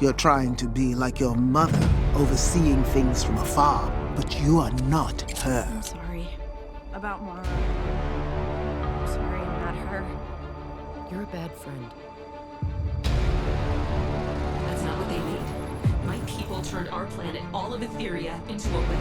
You're trying to be like your mother, overseeing things from afar, but you are not her. I'm sorry about Mara. I'm sorry I'm not her. You're a bad friend. That's not what they need. My people turned our planet, all of Etheria, into a weapon.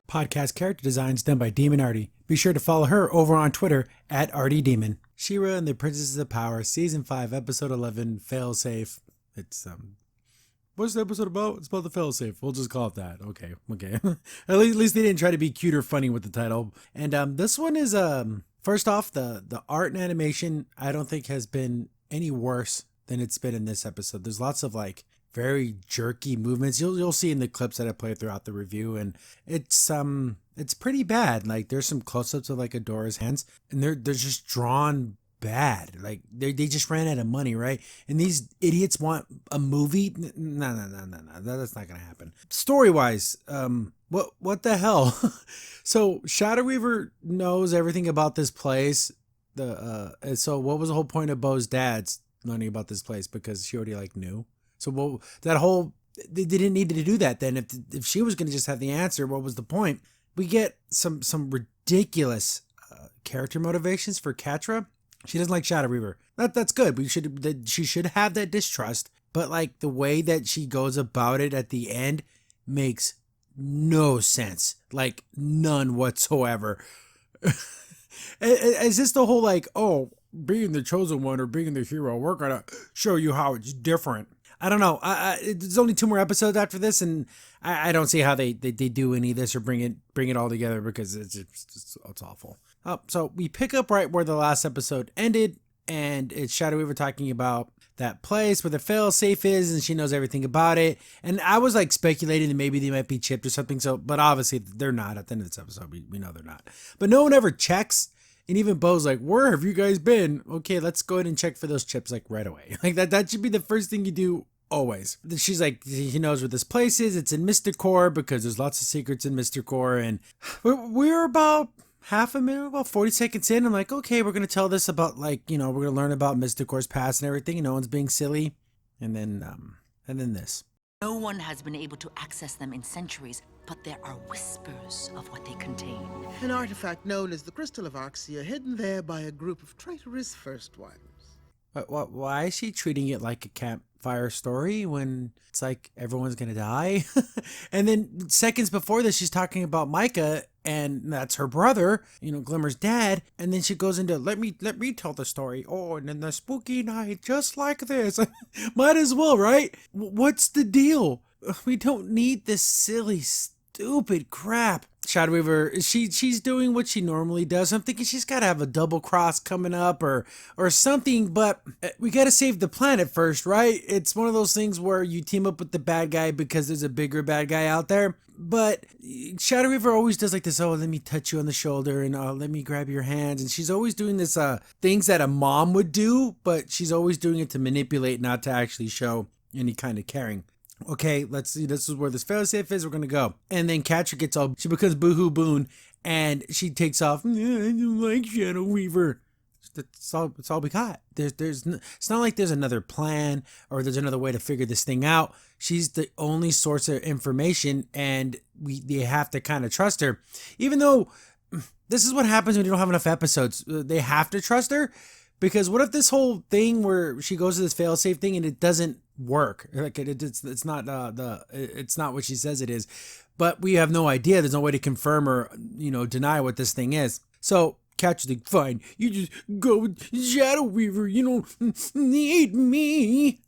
Podcast character designs done by Demon Artie. Be sure to follow her over on Twitter at ArtieDemon. She-Ra and the Princesses of Power, Season 5, Episode 11, Failsafe. It's, what's the episode about? It's about the Failsafe. We'll just call it that. Okay. At least they didn't try to be cute or funny with the title. And this one is, first off, the art and animation, I don't think has been any worse than it's been in this episode. There's lots of, like, very jerky movements. You'll see in the clips that I play throughout the review, and it's pretty bad. Like, there's some close-ups of like Adora's hands, and they're just drawn bad. Like they just ran out of money, right? And these idiots want a movie. No, that's not gonna happen. Story-wise, what the hell? So Shadow Weaver knows everything about this place. And so what was the whole point of Bo's dad's learning about this place? Because she already like knew. So they didn't need to do that then. If she was going to just have the answer, what was the point? We get some ridiculous character motivations for Catra. She doesn't like Shadow Weaver. That's good. She should have that distrust. But like the way that she goes about it at the end makes no sense. Like none whatsoever. Is this the whole like, oh, being the chosen one or being the hero, we're going to show you how it's different? I don't know. There's only 2 more episodes after this, and I don't see how they do any of this or bring it all together because it's awful. So we pick up right where the last episode ended, and it's Shadow Weaver talking about that place where the failsafe is, and she knows everything about it. And I was like speculating that maybe they might be chipped or something. So, but obviously they're not. At the end of this episode, we know they're not. But no one ever checks. And even Bo's like, where have you guys been? Okay, let's go ahead and check for those chips like right away. Like that should be the first thing you do always. She's like, he knows where this place is. It's in Mysticor because there's lots of secrets in Mysticor. And we're about half a minute, about 40 seconds in. I'm like, okay, we're going to tell this about like, we're going to learn about Mysticor's past and everything. No one's being silly. And then this. No one has been able to access them in centuries, but there are whispers of what they contain. An artifact known as the Crystal of Arxia, hidden there by a group of traitorous First Ones. Why is she treating it like a campfire story when it's like everyone's gonna die? And then seconds before this, she's talking about Micah, and that's her brother, Glimmer's dad. And then she goes into let me tell the story. Oh, and then the spooky night, just like this. Might as well, right? What's the deal? We don't need this silly, stupid crap. Shadow Weaver, she's doing what she normally does. I'm thinking she's got to have a double cross coming up or something, but we got to save the planet first, right? It's one of those things where you team up with the bad guy because there's a bigger bad guy out there. But Shadow Weaver always does like this, oh, let me touch you on the shoulder and let me grab your hands. And she's always doing this things that a mom would do, but she's always doing it to manipulate, not to actually show any kind of caring. Okay, let's see. This is where this failsafe is. We're going to go. And then Catra she becomes Boohoo Boone, and she takes off. I don't like Shadow Weaver. That's all we got. It's not like there's another plan or there's another way to figure this thing out. She's the only source of information, and they have to kind of trust her. Even though this is what happens when you don't have enough episodes. They have to trust her. Because what if this whole thing where she goes to this failsafe thing and it doesn't work? Like it's not it's not what she says it is, but we have no idea. There's no way to confirm or deny what this thing is. So Catcher's like, fine, you just go with Shadow Weaver. You don't need me.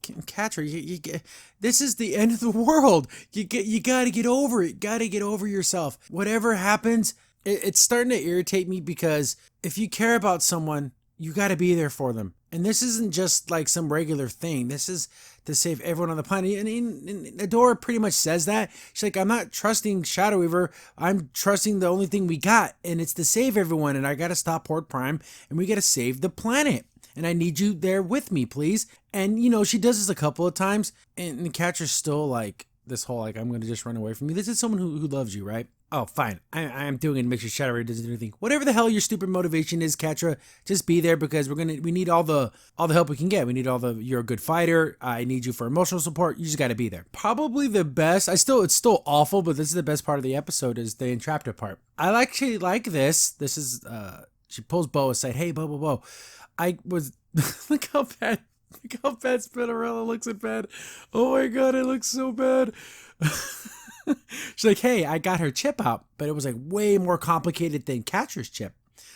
Catra, this is the end of the world. You got to get over it. Got to get over yourself. Whatever happens. It's starting to irritate me because if you care about someone, you got to be there for them. And this isn't just like some regular thing. This is to save everyone on the planet. And Adora pretty much says that. She's like, I'm not trusting Shadow Weaver. I'm trusting the only thing we got. And it's to save everyone. And I got to stop Horde Prime. And we got to save the planet. and I need you there with me, please. And, you know, she does this a couple of times, and the catcher's still like, this whole, like, I'm going to just run away from you. This is someone who loves you, right? Oh, fine. I'm doing it to make sure Shadow Reaver doesn't do anything. Whatever the hell your stupid motivation is, Catra, just be there because we need all the help we can get. We need you're a good fighter. I need you for emotional support. You just got to be there. Probably the best. It's still awful, but this is the best part of the episode is the entrapped part. I actually like this. This is, she pulls Bo aside. Hey, Bo. I was, look how bad Spinnerella looks at bed. Oh my God, it looks so bad. She's like, hey, I got her chip out, but it was like way more complicated than Catra's chip.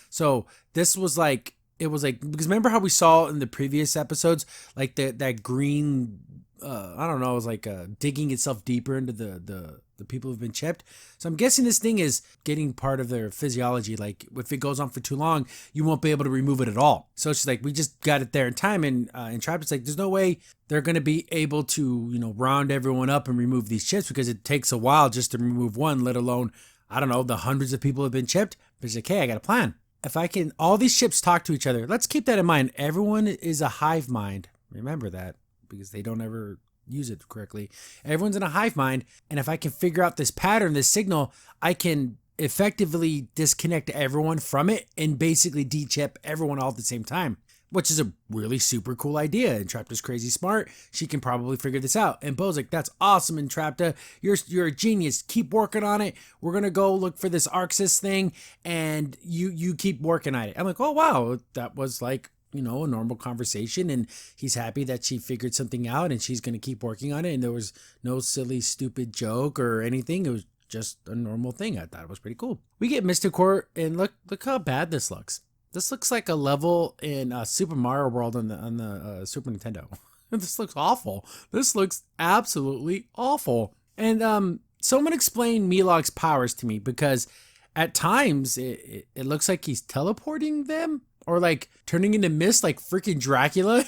So this was like, because remember how we saw in the previous episodes, like that green, I don't know, it was like digging itself deeper into the people who've been chipped. So I'm guessing this thing is getting part of their physiology. Like if it goes on for too long, you won't be able to remove it at all. So she's like, we just got it there in time. And Entrapped, it's like, there's no way they're going to be able to, you know, round everyone up and remove these chips because it takes a while just to remove one, let alone, I don't know, the hundreds of people have been chipped. But she's like, hey, I got a plan. If I can, all these chips talk to each other. Let's keep that in mind. Everyone is a hive mind. Remember that because they don't ever use it correctly. Everyone's in a hive mind, and if I can figure out this pattern, this signal, I can effectively disconnect everyone from it and basically de-chip everyone all at the same time, which is a really super cool idea. Entrapta's crazy smart. She can probably figure this out. And Bo's like, that's awesome, Entrapta. You're a genius. Keep working on it. We're going to go look for this Arxis thing, and you keep working on it. I'm like, oh, wow. That was like, you know, a normal conversation, and he's happy that she figured something out and she's going to keep working on it. And there was no silly, stupid joke or anything. It was just a normal thing. I thought it was pretty cool. We get Mysticore, and look how bad this looks. This looks like a level in Super Mario World on the Super Nintendo. This looks awful. This looks absolutely awful. And someone explain Milog's powers to me, because at times it looks like he's teleporting them, or like turning into mist like freaking Dracula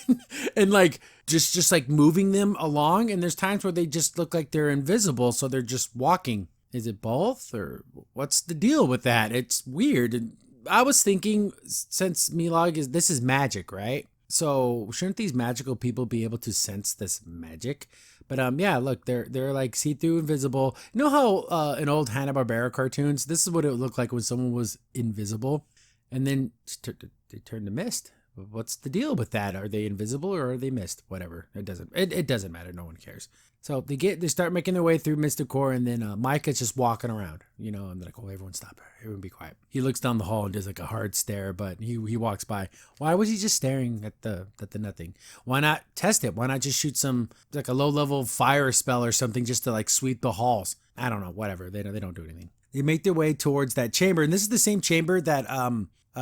and like just like moving them along. And there's times where they just look like they're invisible, so they're just walking. Is it both, or what's the deal with that? It's weird. And I was thinking, since Milog this is magic, right? So shouldn't these magical people be able to sense this magic? But yeah, look, they're like see-through, invisible. You know how in old Hanna-Barbera cartoons, this is what it would look like when someone was invisible, and then they turn to mist. What's the deal with that? Are they invisible or are they mist? Whatever. It doesn't matter. No one cares. So they start making their way through Mysticore, and then Micah's just walking around, you know, and they're like, oh, everyone stop. Everyone be quiet. He looks down the hall and does like a hard stare, but he walks by. Why was he just staring at the nothing? Why not test it? Why not just shoot some, like a low level fire spell or something just to like sweep the halls? I don't know. Whatever. They don't do anything. They make their way towards that chamber, and this is the same chamber that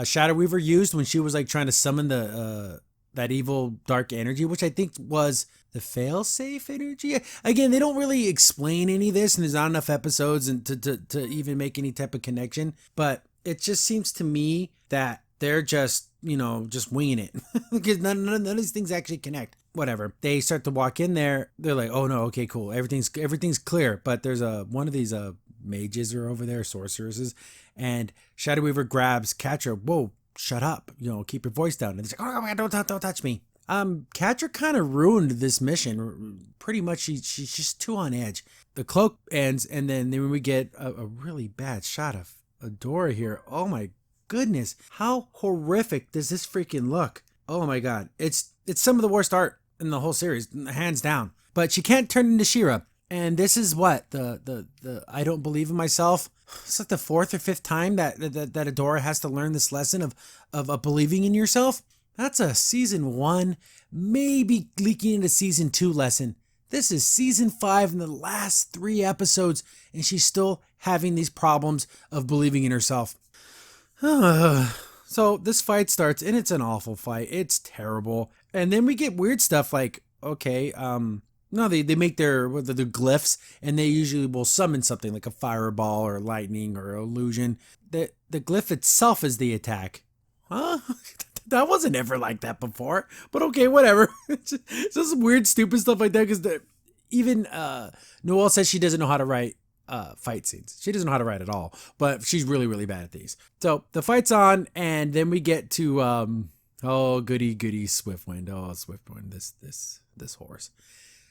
Shadow Weaver used when she was like trying to summon the that evil dark energy, which I think was the Failsafe energy. Again, they don't really explain any of this, and there's not enough episodes and to even make any type of connection. But it just seems to me that they're just, you know, just winging it because none of these things actually connect. Whatever. They start to walk in there. They're like, oh no, okay, cool. Everything's clear. But there's one of these mages are over there, sorceresses, and Shadow Weaver grabs Catra. Whoa, shut up! You know, keep your voice down. And he's like, oh my God, don't touch me. Catra kind of ruined this mission. Pretty much, she's just too on edge. The cloak ends, and then we get a really bad shot of Adora here. Oh my goodness, how horrific does this freaking look? Oh my God, it's some of the worst art in the whole series, hands down. But she can't turn into She-Ra. And this is what the I don't believe in myself. It's like the fourth or fifth time that Adora has to learn this lesson of believing in yourself. That's a season 1, maybe leaking into season 2 lesson. This is season 5 in the last 3 episodes, and she's still having these problems of believing in herself. So this fight starts, and it's an awful fight. It's terrible. And then we get weird stuff like, okay, no, they make their glyphs, and they usually will summon something like a fireball or lightning or illusion. The glyph itself is the attack. Huh? That wasn't ever like that before. But okay, whatever. It's just weird, stupid stuff like that. Because even Noelle says she doesn't know how to write fight scenes. She doesn't know how to write at all. But she's really, really bad at these. So the fight's on, and then we get to Oh, goody goody Swiftwind. Oh, Swiftwind, this horse.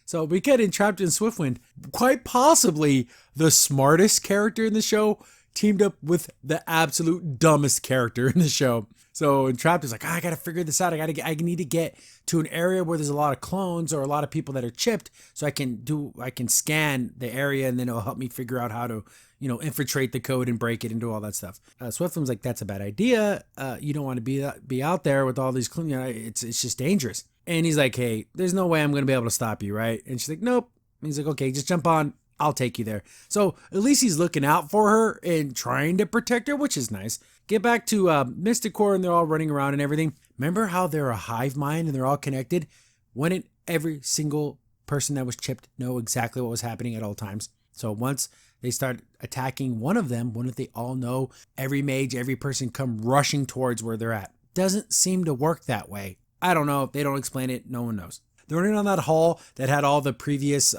So we get entrapped in Swiftwind, quite possibly the smartest character in the show, teamed up with the absolute dumbest character in the show. So Entrapped is like, I gotta figure this out. I need to get to an area where there's a lot of clones or a lot of people that are chipped, so I can scan the area, and then it'll help me figure out how to, infiltrate the code and break it and do all that stuff. Swiftwind's like, that's a bad idea. You don't want to be out there with all these clones. It's just dangerous. And he's like, hey, there's no way I'm gonna be able to stop you, right? And she's like, nope. And he's like, okay, just jump on. I'll take you there. So at least he's looking out for her and trying to protect her, which is nice. Get back to Mystic Core, and they're all running around and everything. Remember how they're a hive mind and they're all connected? Wouldn't every single person that was chipped know exactly what was happening at all times? So once they start attacking one of them, wouldn't they all know, every mage, every person come rushing towards where they're at? Doesn't seem to work that way. I don't know. If they don't explain it, no one knows. They're running on that hall that had all the previous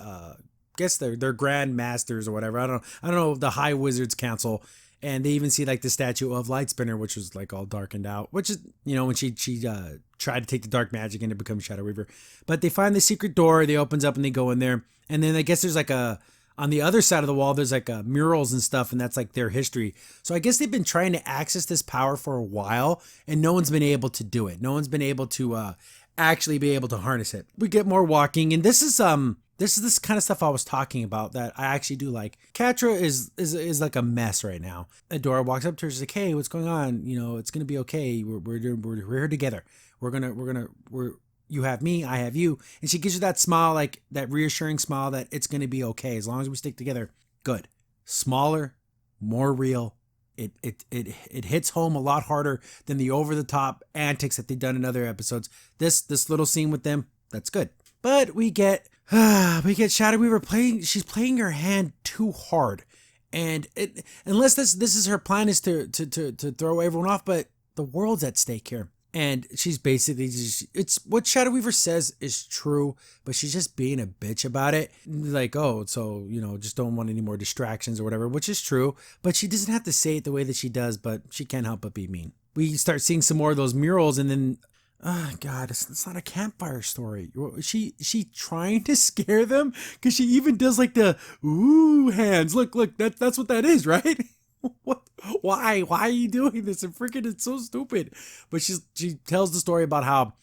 guess they're grand masters or whatever. I don't know, the High Wizards Council. And they even see like the statue of Lightspinner, which was like all darkened out, which is, when she tried to take the dark magic and to become Shadow Weaver. But they find the secret door, they opens up and they go in there. And then I guess there's like on the other side of the wall, there's like murals and stuff, and that's like their history. So I guess they've been trying to access this power for a while, and no one's been able to do it. No one's been able to actually be able to harness it. We get more walking, and this is this kind of stuff I was talking about that I actually do like. Catra is like a mess right now. Adora walks up to her, she's like, hey, what's going on? It's gonna be okay. We're here together. You have me, I have you. And she gives you that smile, like that reassuring smile that it's gonna be okay as long as we stick together. Good. Smaller, more real. It hits home a lot harder than the over the top antics that they've done in other episodes. This little scene with them, that's good. But we get Shadow Weaver playing. She's playing her hand too hard, and unless this is her plan, is to throw everyone off. But the world's at stake here, and she's basically it's what Shadow Weaver says is true, but she's just being a bitch about it. Like, oh, so just don't want any more distractions or whatever, which is true. But she doesn't have to say it the way that she does. But she can't help but be mean. We start seeing some more of those murals, and then. Oh God, it's not a campfire story. She trying to scare them, because she even does like the ooh hands. Look, that's what that is, right? What? Why are you doing this? And freaking, it's so stupid. But she tells the story about how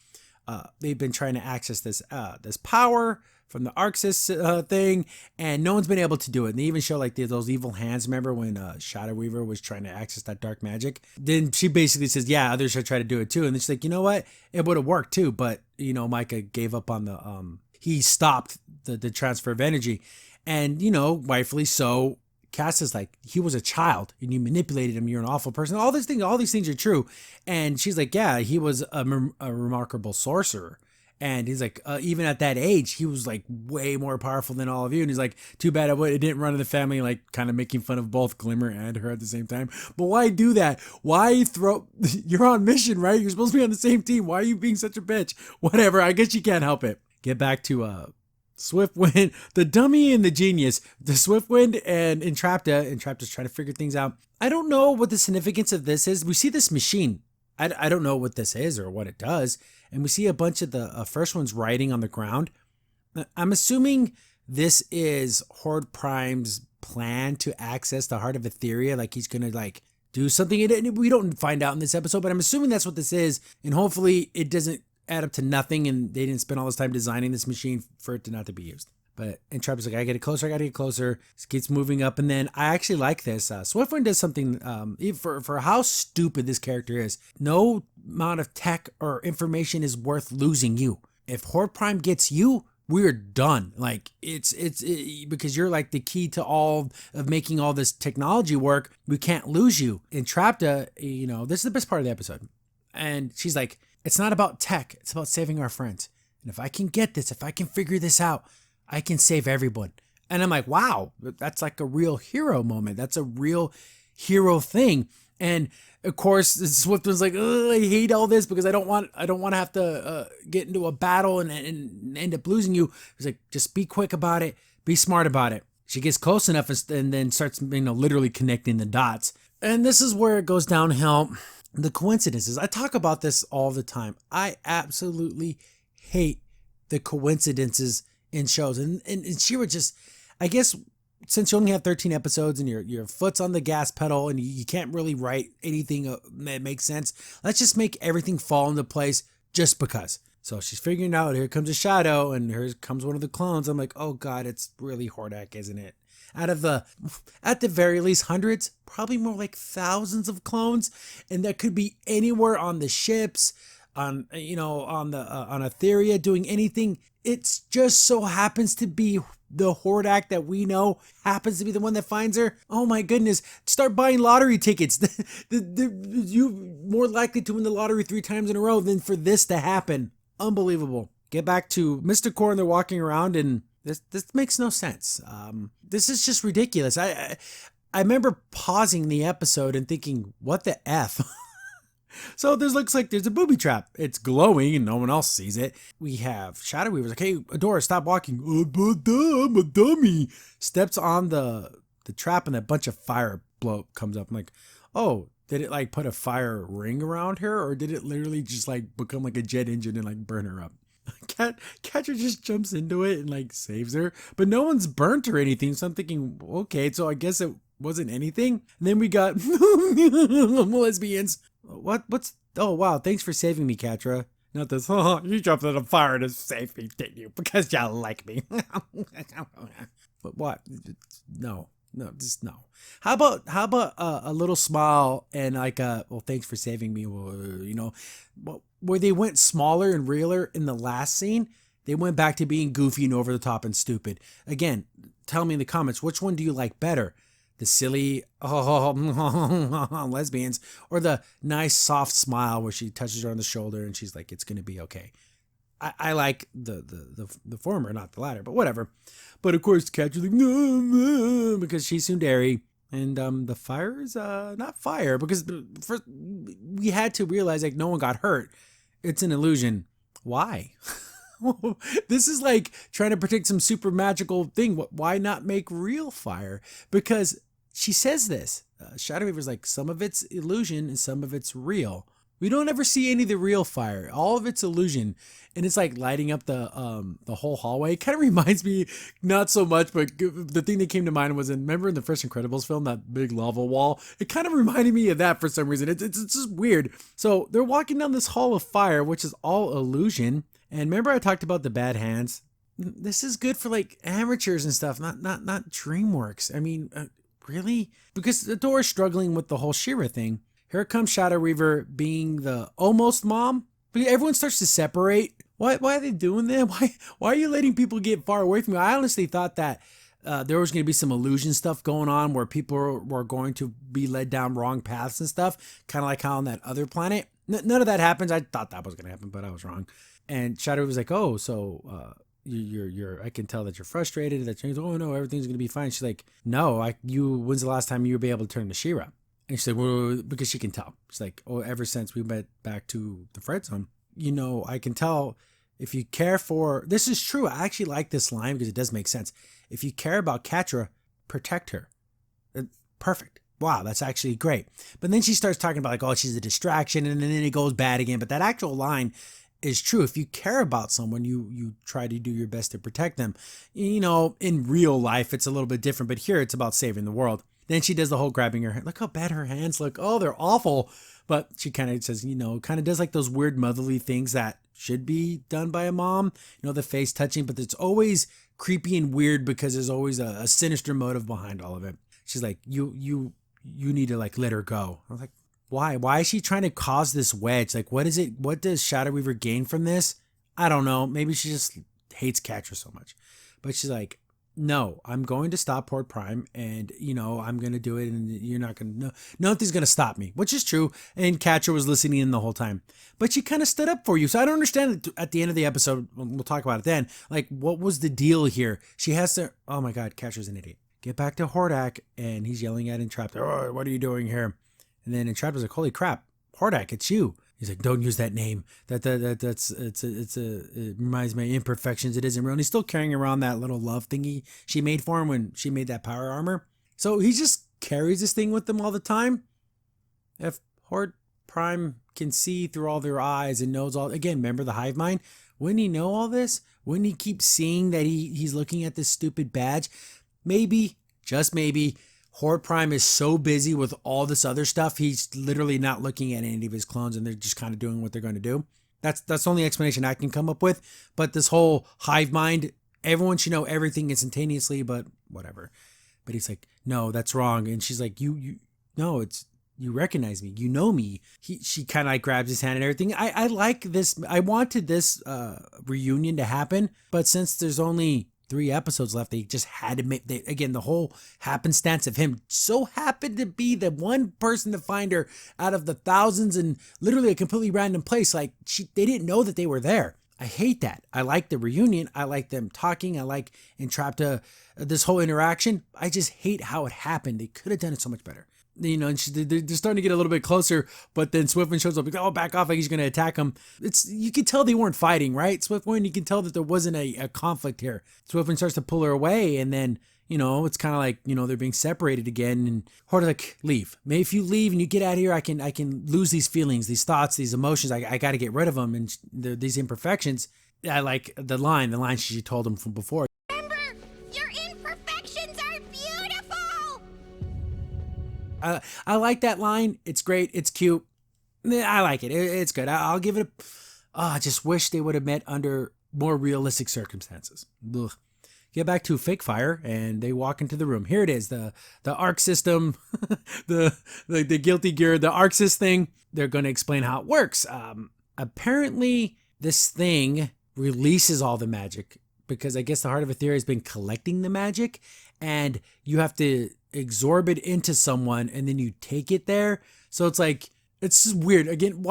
they've been trying to access this power from the Arxis thing, and no one's been able to do it. And they even show like those evil hands. Remember when Shadow Weaver was trying to access that dark magic? Then she basically says, yeah, others should try to do it too. And then she's like, you know what? It would have worked too, but Micah gave up on the he stopped the transfer of energy. And rightfully so. Cass is like, he was a child and you manipulated him. You're an awful person. All these things are true. And she's like, yeah, he was a remarkable sorcerer. And he's like, even at that age, he was like way more powerful than all of you. And he's like, too bad it didn't run in the family, like kind of making fun of both Glimmer and her at the same time. But why do that? Why you're on mission, right? You're supposed to be on the same team. Why are you being such a bitch? Whatever. I guess you can't help it. Get back to Swiftwind, the dummy and the genius. The Swiftwind and Entrapta. Entrapta's trying to figure things out. I don't know what the significance of this is. We see this machine. I don't know what this is or what it does. And we see a bunch of the first ones riding on the ground. I'm assuming this is Horde Prime's plan to access the heart of Etheria. Like he's going to do something. We don't find out in this episode, but I'm assuming that's what this is. And hopefully it doesn't add up to nothing and they didn't spend all this time designing this machine for it to not to be used. But Entrapta's like, I gotta get closer. It keeps moving up. And then I actually like this. Swiftwind does something, for how stupid this character is. No amount of tech or information is worth losing you. If Horde Prime gets you, we're done. Like it's because you're like the key to all of making all this technology work. We can't lose you. Entrapta, this is the best part of the episode. And she's like, it's not about tech. It's about saving our friends. And if I can get this, if I can figure this out, I can save everyone. And I'm like, wow, that's like a real hero moment. That's a real hero thing. And of course, Swift was like, I hate all this because I don't want to have to get into a battle and end up losing you. He's like, just be quick about it. Be smart about it. She gets close enough and then starts, literally connecting the dots. And this is where it goes downhill. The coincidences. I talk about this all the time. I absolutely hate the coincidences in shows. And She-Ra just, I guess, since you only have 13 episodes and your foot's on the gas pedal and you can't really write anything that makes sense, let's just make everything fall into place just because. So she's figuring out, here comes a shadow and here comes one of the clones. I'm like, oh God, it's really Hordak, isn't it? Out of at the very least, hundreds, probably more like thousands of clones. And that could be anywhere on the ships, on Etheria, doing anything. It's just so happens to be the Hordak that we know happens to be the one that finds her. Oh my goodness. Start buying lottery tickets. You more likely to win the lottery 3 times in a row than for this to happen. Unbelievable. Get back to Mr. Core and they're walking around and this makes no sense. This is just ridiculous. I remember pausing the episode and thinking, what the F? So looks like there's a booby trap. It's glowing and no one else sees it. We have Shadow Weaver's like, hey, Adora, stop walking. Oh, but I'm a dummy. Steps on the trap and a bunch of fire blow comes up. I'm like, oh, did it like put a fire ring around her or did it literally just like become like a jet engine and like burn her up? Catcher just jumps into it and like saves her, but no one's burnt or anything. So I'm thinking, okay, so I guess it wasn't anything. And then we got lesbians. What's, oh wow, thanks for saving me, Catra. Not this, oh, you jumped in the fire to save me, didn't you? Because you like me. But what? No, just no. How about a little smile and like well, thanks for saving me. Well, where they went smaller and realer in the last scene, they went back to being goofy and over the top and stupid. Again, tell me in the comments, which one do you like better? The silly lesbians or the nice soft smile where she touches her on the shoulder and she's like, it's going to be okay. I like the former, not the latter, but whatever. But of course, Catcher's like, no, because she's tsundere. And the fire is not fire because first we had to realize like no one got hurt. It's an illusion. Why? This is like trying to predict some super magical thing. Why not make real fire? Because she says this. Shadow Weaver's like, some of it's illusion and some of it's real. We don't ever see any of the real fire. All of it's illusion. And it's like lighting up the whole hallway. It kind of reminds me, not so much, but the thing that came to mind was, remember in the first Incredibles film, that big lava wall? It kind of reminded me of that for some reason. It's just weird. So they're walking down this hall of fire, which is all illusion. And remember I talked about the bad hands? This is good for like amateurs and stuff, not DreamWorks. I mean, really? Because the door is struggling with the whole She-Ra thing. Here comes Shadow Weaver being the almost mom. But everyone starts to separate. Why are they doing that? Why are you letting people get far away from you? I honestly thought that there was going to be some illusion stuff going on where people were going to be led down wrong paths and stuff. Kind of like how on that other planet. None of that happens. I thought that was going to happen, but I was wrong. And Shadow was like, oh, so you're I can tell that you're frustrated. That you're, oh no, everything's going to be fine. She's like, no, when's the last time you would be able to turn to She-Ra? And she's like, well, because she can tell. She's like, oh, ever since we went back to the Fred zone, I can tell if you care for, this is true. I actually like this line because it does make sense. If you care about Catra, protect her. Perfect. Wow, that's actually great. But then she starts talking about like, oh, she's a distraction. And then it goes bad again. But that actual line is true. If you care about someone, you try to do your best to protect them. In real life, it's a little bit different. But here it's about saving the world. Then she does the whole grabbing her hand. Look how bad her hands look. Oh, they're awful. But she kind of says, kind of does like those weird motherly things that should be done by a mom. The face touching, but it's always creepy and weird because there's always a sinister motive behind all of it. She's like, you need to like let her go. I was like, why? Why is she trying to cause this wedge? Like, what is it? What does Shadow Weaver gain from this? I don't know. Maybe she just hates Catra so much. But she's like, no, I'm going to stop Port Prime and, I'm going to do it and you're not going to, nothing's going to stop me, which is true. And Catra was listening in the whole time, but she kind of stood up for you. So I don't understand at the end of the episode, we'll talk about it then, like what was the deal here? She has to, oh my God, Catra's an idiot. Get back to Hordak and he's yelling at Entraptor. Oh, what are you doing here? And then Entraptor's like, holy crap, Hordak, it's you. He's like, don't use that name. It reminds me of imperfections. It isn't real. And he's still carrying around that little love thingy she made for him when she made that power armor. So he just carries this thing with him all the time. Prime can see through all their eyes and knows all. Again, remember the hive mind? Wouldn't he know all this? Wouldn't he keep seeing that he's looking at this stupid badge? Maybe, just maybe, Horde Prime is so busy with all this other stuff, he's literally not looking at any of his clones and they're just kind of doing what they're going to do. That's the only explanation I can come up with. But this whole hive mind, everyone should know everything instantaneously, but whatever. But he's like, no, that's wrong. And she's like, no, you recognize me, you know me. She kind of like grabs his hand and everything. I like this. I wanted this reunion to happen, but since there's only 3 episodes left, they just had to make, again, the whole happenstance of him so happened to be the one person to find her out of the thousands and literally a completely random place. Like they didn't know that they were there. I hate that. I like the reunion. I like them talking. I like Entrapped, this whole interaction. I just hate how it happened. They could have done it so much better. You know, and they're starting to get a little bit closer, but then Swiftwind shows up, like, oh, back off, like he's going to attack him. You can tell they weren't fighting, right? Swiftwind, you can tell that there wasn't a conflict here. Swiftwind starts to pull her away, and then, you know, it's kind of like, you know, they're being separated again, and Horde's like, leave. Maybe if you leave and you get out of here, I can lose these feelings, these thoughts, these emotions. I got to get rid of them, and these imperfections. I like the line she told him from before. I like that line. It's great. It's cute. I like it. It's good. I'll give it I just wish they would have met under more realistic circumstances. Ugh. Get back to Fake Fire, and they walk into the room. Here it is, the ARC system, the Guilty Gear, the ARCsys thing. They're going to explain how it works. Apparently, this thing releases all the magic because I guess the Heart of Etheria has been collecting the magic, and you have to absorb it into someone and then you take it there. So it's like, it's just weird. Again,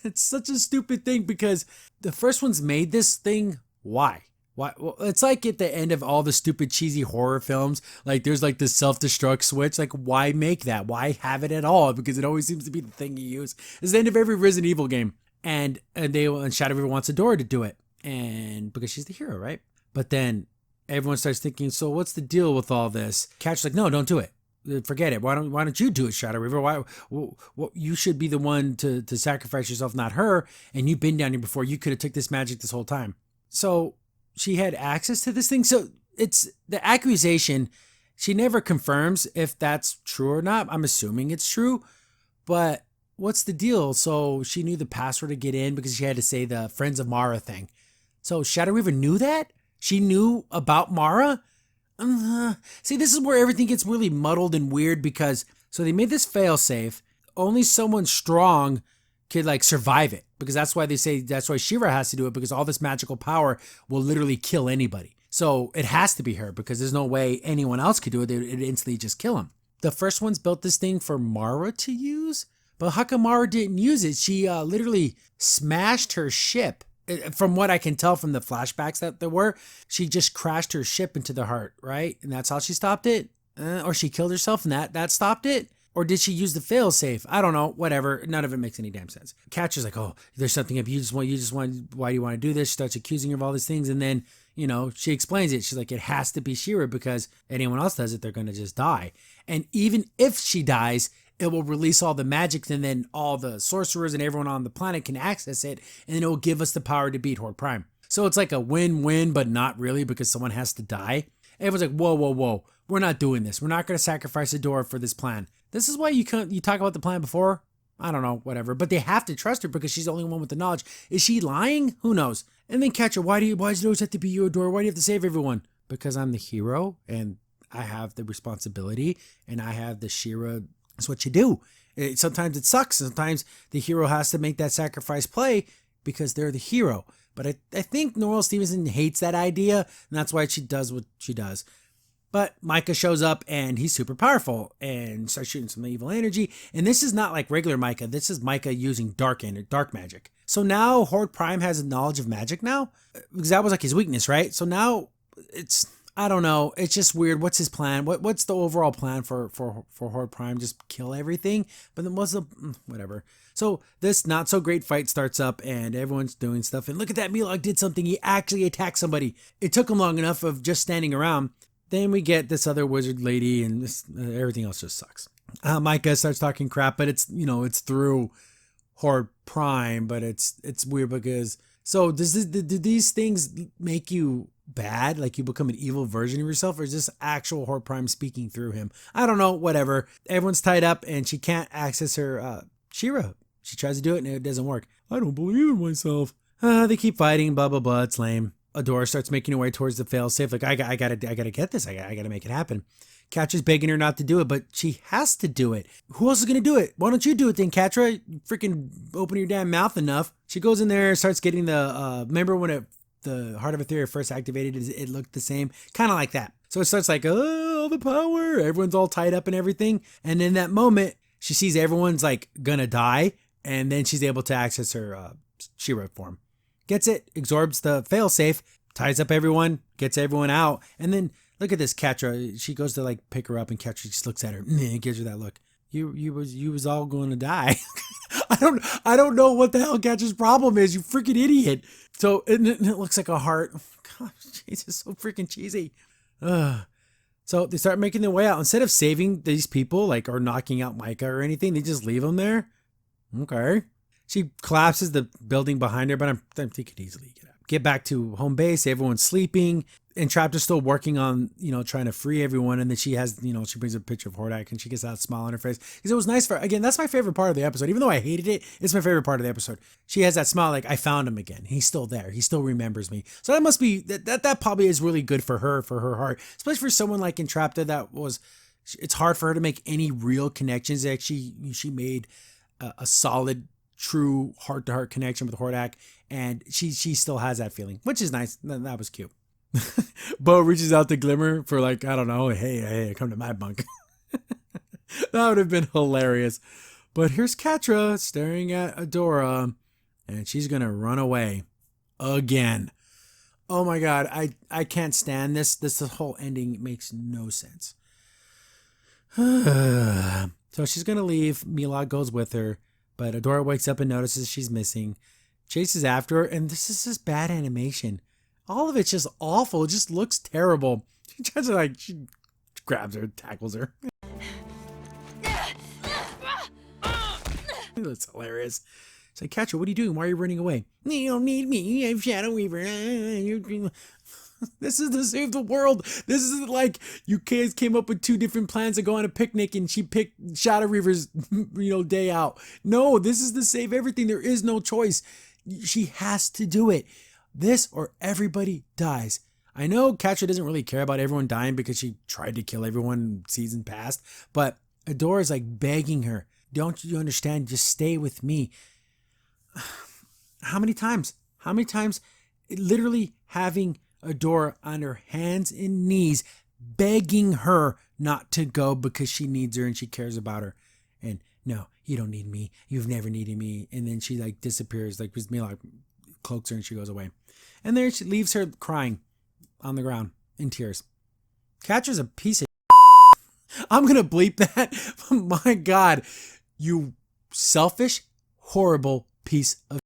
it's such a stupid thing because the first ones made this thing. Why? Well, it's like at the end of all the stupid cheesy horror films, like there's like this self-destruct switch. Like, why make that? Why have it at all? Because it always seems to be the thing you use. It's the end of every Resident Evil game. And Shadow River wants Adora to do it. And because she's the hero, right? But then everyone starts thinking, so what's the deal with all this? Catcher's like, no, don't do it. Forget it. Why don't you do it, Shadow River? Why you should be the one to sacrifice yourself, not her. And you've been down here before. You could have took this magic this whole time. So she had access to this thing. So it's the accusation. She never confirms if that's true or not. I'm assuming it's true. But what's the deal? So she knew the password to get in because she had to say the Friends of Mara thing. So Shadow River knew that? She knew about Mara? See, this is where everything gets really muddled and weird because, so they made this failsafe. Only someone strong could like survive it because that's why She-Ra has to do it because all this magical power will literally kill anybody. So it has to be her because there's no way anyone else could do it. It'd instantly just kill him. The first ones built this thing for Mara to use, but how come Mara didn't use it? She literally smashed her ship. From what I can tell from the flashbacks that there were, she just crashed her ship into the heart, right? And that's how she stopped it? Or she killed herself and that stopped it? Or did she use the failsafe? I don't know. Whatever. None of it makes any damn sense. Catcher's like, oh, there's something up. You just want, why do you want to do this? She starts accusing her of all these things. And then, you know, she explains it. She's like, it has to be She-Ra because anyone else does it, they're going to just die. And even if she dies, it will release all the magic, and then all the sorcerers and everyone on the planet can access it, and then it will give us the power to beat Horde Prime. So it's like a win-win, but not really because someone has to die. Everyone's like, whoa. We're not doing this. We're not going to sacrifice Adora for this plan. This is why you talk about the plan before? I don't know, whatever. But they have to trust her because she's the only one with the knowledge. Is she lying? Who knows? And then Catcher, why does it always have to be you, Adora? Why do you have to save everyone? Because I'm the hero, and I have the responsibility, and I have the She-Ra. That's what you do. Sometimes it sucks. Sometimes the hero has to make that sacrifice play because they're the hero. But I think Noelle Stevenson hates that idea, and that's why she does what she does. But Micah shows up, and he's super powerful and starts shooting some evil energy. And this is not like regular Micah. This is Micah using dark magic. So now Horde Prime has a knowledge of magic now? Because that was like his weakness, right? So now it's... I don't know. It's just weird. What's his plan? What's the overall plan for Horde Prime? Just kill everything? But then what's the... whatever. So this not so great fight starts up and everyone's doing stuff. And look at that. Milog did something. He actually attacked somebody. It took him long enough of just standing around. Then we get this other wizard lady and everything else just sucks. Micah starts talking crap, but it's, it's through Horde Prime, but it's weird because so do these things make you bad? Like you become an evil version of yourself, or is this actual Horde Prime speaking through him? I don't know. Whatever. Everyone's tied up and she can't access her Shira. She tries to do it and it doesn't work. I don't believe in myself. They keep fighting. Blah blah blah. It's lame. Adora starts making her way towards the failsafe. Like I gotta get this. I gotta make it happen. Catra's begging her not to do it, but she has to do it. Who else is going to do it? Why don't you do it then, Catra? Freaking open your damn mouth enough. She goes in there, starts getting the, remember when the Heart of Etheria first activated, it looked the same? Kind of like that. So it starts like, oh, all the power. Everyone's all tied up and everything. And in that moment, she sees everyone's like gonna die. And then she's able to access her She-Ra form. Gets it, absorbs the failsafe, ties up everyone, gets everyone out. And then look at this, Catra. She goes to like pick her up, and Catra just looks at her and gives her that look. You was all going to die. I don't know what the hell Catra's problem is. You freaking idiot. So it looks like a heart. God, Jesus, so freaking cheesy. So they start making their way out. Instead of saving these people, like or knocking out Micah or anything, they just leave them there. Okay. She collapses the building behind her, but I think he could easily get back to home base. Everyone's sleeping. Entraptor's still working on, trying to free everyone. And then she has, she brings a picture of Hordak and she gets that smile on her face. Because it was nice for her. Again, that's my favorite part of the episode. Even though I hated it, it's my favorite part of the episode. She has that smile like, I found him again. He's still there. He still remembers me. So that must be, that probably is really good for her heart. Especially for someone like Entraptor it's hard for her to make any real connections. Actually, she made a solid, true heart-to-heart connection with Hordak. And she still has that feeling, which is nice. That was cute. Bo reaches out to Glimmer for like, I don't know, hey, come to my bunk. That would have been hilarious. But here's Catra staring at Adora, and she's gonna run away again. Oh my god, I can't stand this. This whole ending makes no sense. So she's gonna leave. Milad goes with her, but Adora wakes up and notices she's missing. Chases after her, and this is just bad animation. All of it's just awful. It just looks terrible. She tries to she grabs her, tackles her. That's hilarious. It's like, Catra, what are you doing? Why are you running away? You don't need me. I'm Shadow Weaver. This is to save the world. This is like you kids came up with two different plans to go on a picnic and she picked Shadow Weaver's, day out. No, this is to save everything. There is no choice. She has to do it. This or everybody dies. I know Catra doesn't really care about everyone dying because she tried to kill everyone season past, but Adora's like begging her, don't you understand? Just stay with me. How many times? Literally having Adora on her hands and knees, begging her not to go because she needs her and she cares about her. And no, you don't need me. You've never needed me. And then she disappears, cloaks her and she goes away. And there she leaves her crying on the ground in tears. Catra's a piece of I'm gonna bleep that. My god, you selfish, horrible piece of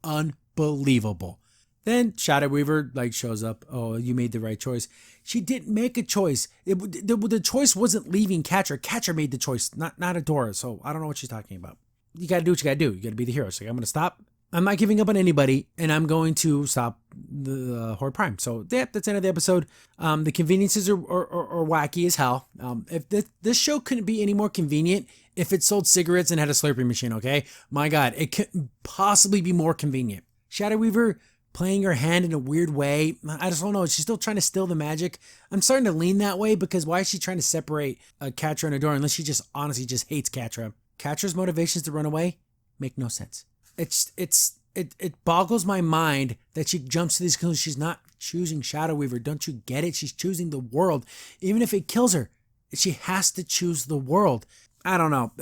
unbelievable. Then Shadow Weaver shows up. Oh, you made the right choice. She didn't make a choice. The choice wasn't leaving Catra. Catra made the choice, not Adora. So I don't know what she's talking about. You gotta do what you gotta do. You gotta be the hero. So I'm gonna stop. I'm not giving up on anybody, and I'm going to stop the Horde Prime. So that's the end of the episode. The conveniences are wacky as hell. If this show couldn't be any more convenient if it sold cigarettes and had a Slurpee machine, okay? My God, it couldn't possibly be more convenient. Shadow Weaver playing her hand in a weird way. I just don't know. She's still trying to steal the magic. I'm starting to lean that way because why is she trying to separate Catra and Adora unless she just honestly just hates Catra? Catra's motivations to run away make no sense. It boggles my mind that she jumps to these conclusions. She's not choosing Shadow Weaver. Don't you get it? She's choosing the world. Even if it kills her, she has to choose the world. I don't know.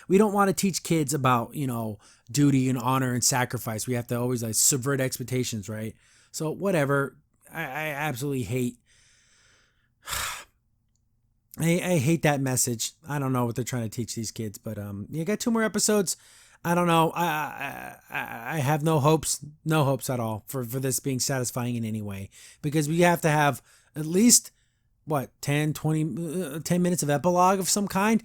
We don't want to teach kids about, duty and honor and sacrifice. We have to always subvert expectations, right? So whatever. I absolutely hate. I hate that message. I don't know what they're trying to teach these kids, but you got 2 more episodes. I don't know. I have no hopes at all for this being satisfying in any way, because we have to have at least 10 minutes of epilogue of some kind.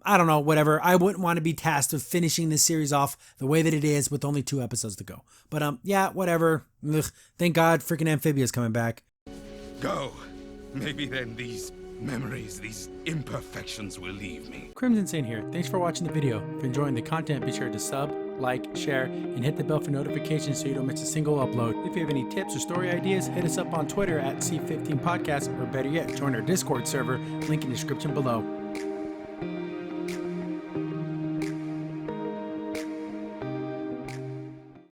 I don't know, whatever. I wouldn't want to be tasked with finishing this series off the way that it is with only 2 episodes to go. But yeah, whatever. Ugh, thank God freaking Amphibia's coming back. Go. Maybe then these memories, these imperfections will leave me. Crimson Saint here. Thanks for watching the video. If you're enjoying the content, be sure to sub, like, share, and hit the bell for notifications so you don't miss a single upload. If you have any tips or story ideas, hit us up on Twitter at C15 Podcast, or better yet, join our Discord server, link in the description below.